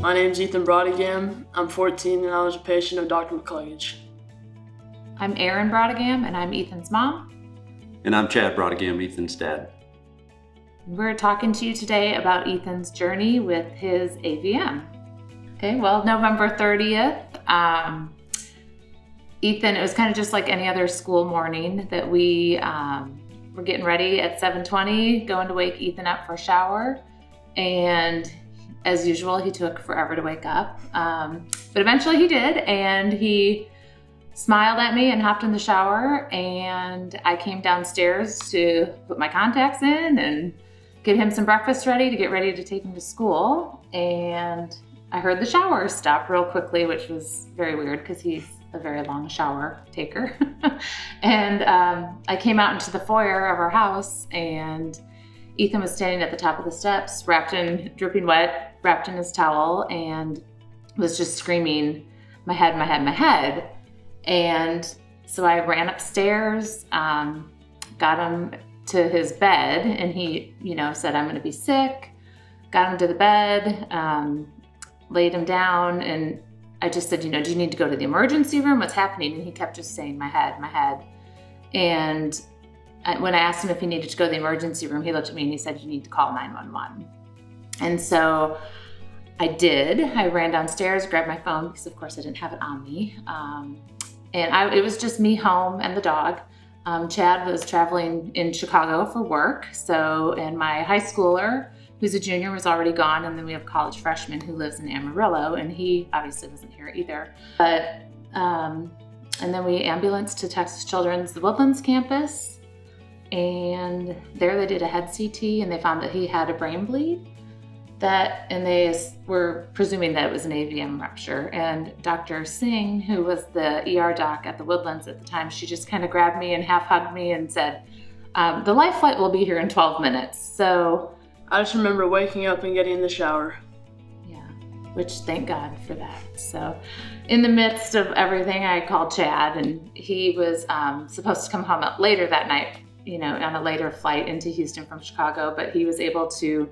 My name's Ethan Brodigam. I'm 14 and I was a patient of Dr. McClugage. I'm Erin Brodigam and I'm Ethan's mom. And I'm Chad Brodigam, Ethan's dad. We're talking to you today about Ethan's journey with his AVM. Okay, well, November 30th, Ethan, it was kind of just like any other school morning that we were getting ready at 7:20, going to wake Ethan up for a shower. And as usual, he took forever to wake up. But eventually he did, and he smiled at me and hopped in the shower, and I came downstairs to put my contacts in and get him some breakfast ready to get ready to take him to school. And I heard the shower stop real quickly, which was very weird because he's a very long shower taker. And I came out into the foyer of our house, and Ethan was standing at the top of the steps, dripping wet, wrapped in his towel, and was just screaming, "My head, my head, my head." And so I ran upstairs, got him to his bed, and he, said, "I'm going to be sick." Got him to the bed, laid him down, and I just said, "Do you need to go to the emergency room? What's happening?" And he kept just saying, "My head, my head." And when I asked him if he needed to go to the emergency room, he looked at me and he said, "You need to call 911. And so I did. I ran downstairs, grabbed my phone because, of course, I didn't have it on me. It was just me home and the dog. Chad was traveling in Chicago for work. And my high schooler, who's a junior, was already gone. And then we have a college freshman who lives in Amarillo, and he obviously wasn't here either. And then we ambulanced to Texas Children's, the Woodlands campus. And there they did a head CT, and they found that he had a brain bleed. And they were presuming that it was an AVM rupture. And Dr. Singh, who was the ER doc at the Woodlands at the time, she just kind of grabbed me and half hugged me and said, "The life flight will be here in 12 minutes. So I just remember waking up and getting in the shower. Yeah, which thank God for that. So in the midst of everything, I called Chad, and he was supposed to come home later that night, on a later flight into Houston from Chicago, but he was able to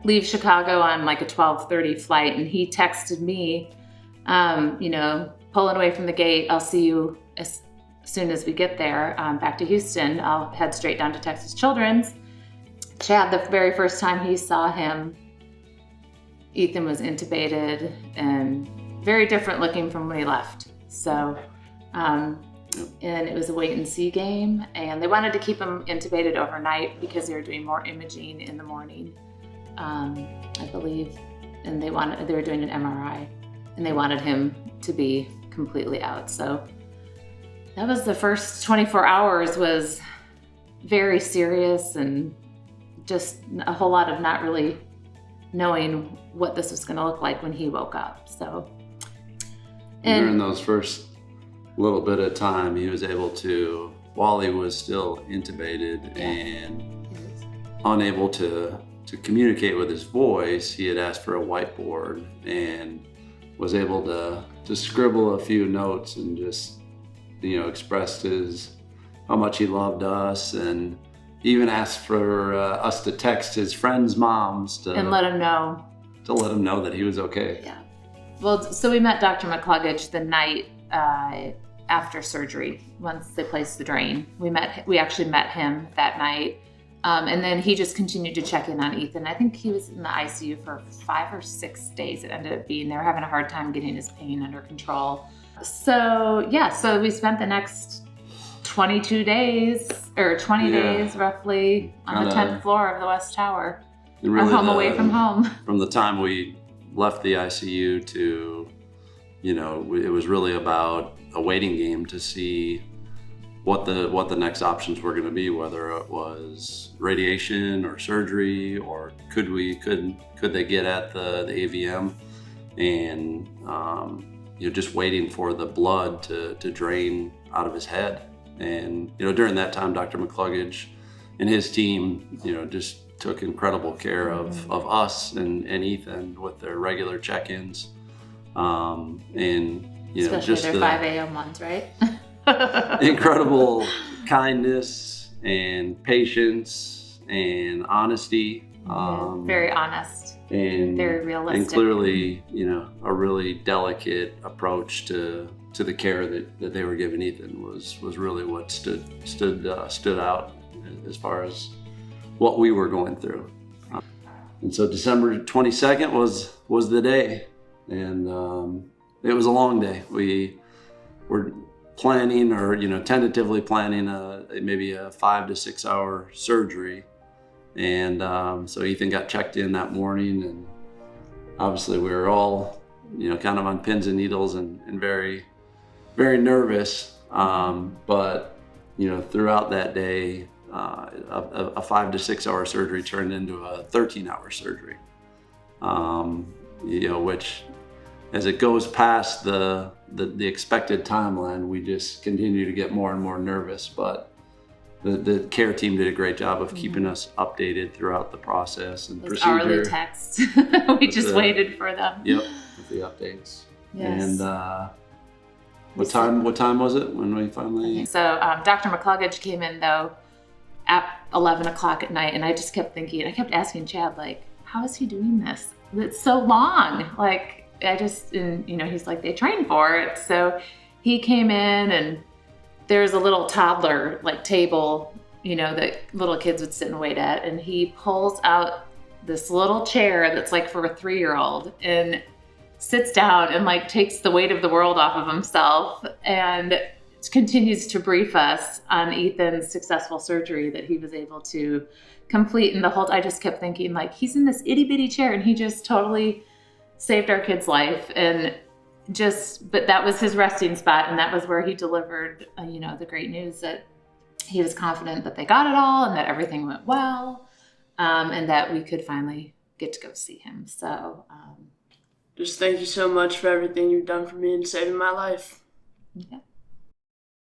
leave Chicago on like a 12:30 flight, and he texted me, pulling away from the gate, "I'll see you as soon as we get there, back to Houston. I'll head straight down to Texas Children's." Chad, the very first time he saw him, Ethan was intubated and very different looking from when he left. So, and it was a wait and see game, and they wanted to keep him intubated overnight because they were doing more imaging in the morning, I believe, and they were doing an MRI, and they wanted him to be completely out. So that was the first 24 hours was very serious, and just a whole lot of not really knowing what this was going to look like when he woke up. So, and during those first little bit of time, he was able to, while he was still intubated and unable to communicate with his voice, he had asked for a whiteboard and was able to scribble a few notes and just, expressed how much he loved us, and even asked for us to text his friends' moms and let him know. To let him know that he was okay. Yeah. Well, so we met Dr. McClugage the night after surgery. Once they placed the drain, we actually met him that night, and then he just continued to check in on Ethan. I think he was in the ICU for 5 or 6 days. It ended up being. They were having a hard time getting his pain under control. So we spent the next 22 days or 20 days roughly on the 10th floor of the West Tower. Really, home away from home. From the time we left the ICU to, it was really about a waiting game to see what the next options were going to be, whether it was radiation or surgery, or could they get at the AVM, and just waiting for the blood to drain out of his head. And during that time, Dr. McClugage and his team just took incredible care of us and Ethan with their regular check-ins, and especially just their 5 a.m. ones, right? Incredible kindness and patience and honesty. Very honest. and very realistic. And clearly, you know, a really delicate approach to the care that they were giving Ethan was really what stood out as far as what we were going through. And so December 22nd was the day, and it was a long day. We were planning, or tentatively planning maybe a 5 to 6 hour surgery. And so Ethan got checked in that morning, and obviously we were all, kind of on pins and needles and very, very nervous. But, throughout that day, a 5 to 6 hour surgery turned into a 13-hour surgery, which, as it goes past the expected timeline, we just continue to get more and more nervous. But the care team did a great job of keeping us updated throughout the process and those procedure. Hourly texts. We just waited for them. Yep, with the updates. Yes. And what time was it when we finally? So Dr. McClugage came in though at 11 o'clock at night, and I just kept thinking, I kept asking Chad, like, how is he doing this? It's so long. Like, he's like, they train for it. So he came in, and there's a little toddler like table, that little kids would sit and wait at. And he pulls out this little chair that's like for a 3-year-old and sits down and like takes the weight of the world off of himself and continues to brief us on Ethan's successful surgery that he was able to complete. And I just kept thinking, like, he's in this itty bitty chair and he just totally saved our kid's life. But that was his resting spot, and that was where he delivered, the great news that he was confident that they got it all and that everything went well, and that we could finally get to go see him. So, just thank you so much for everything you've done for me and saving my life. Yeah.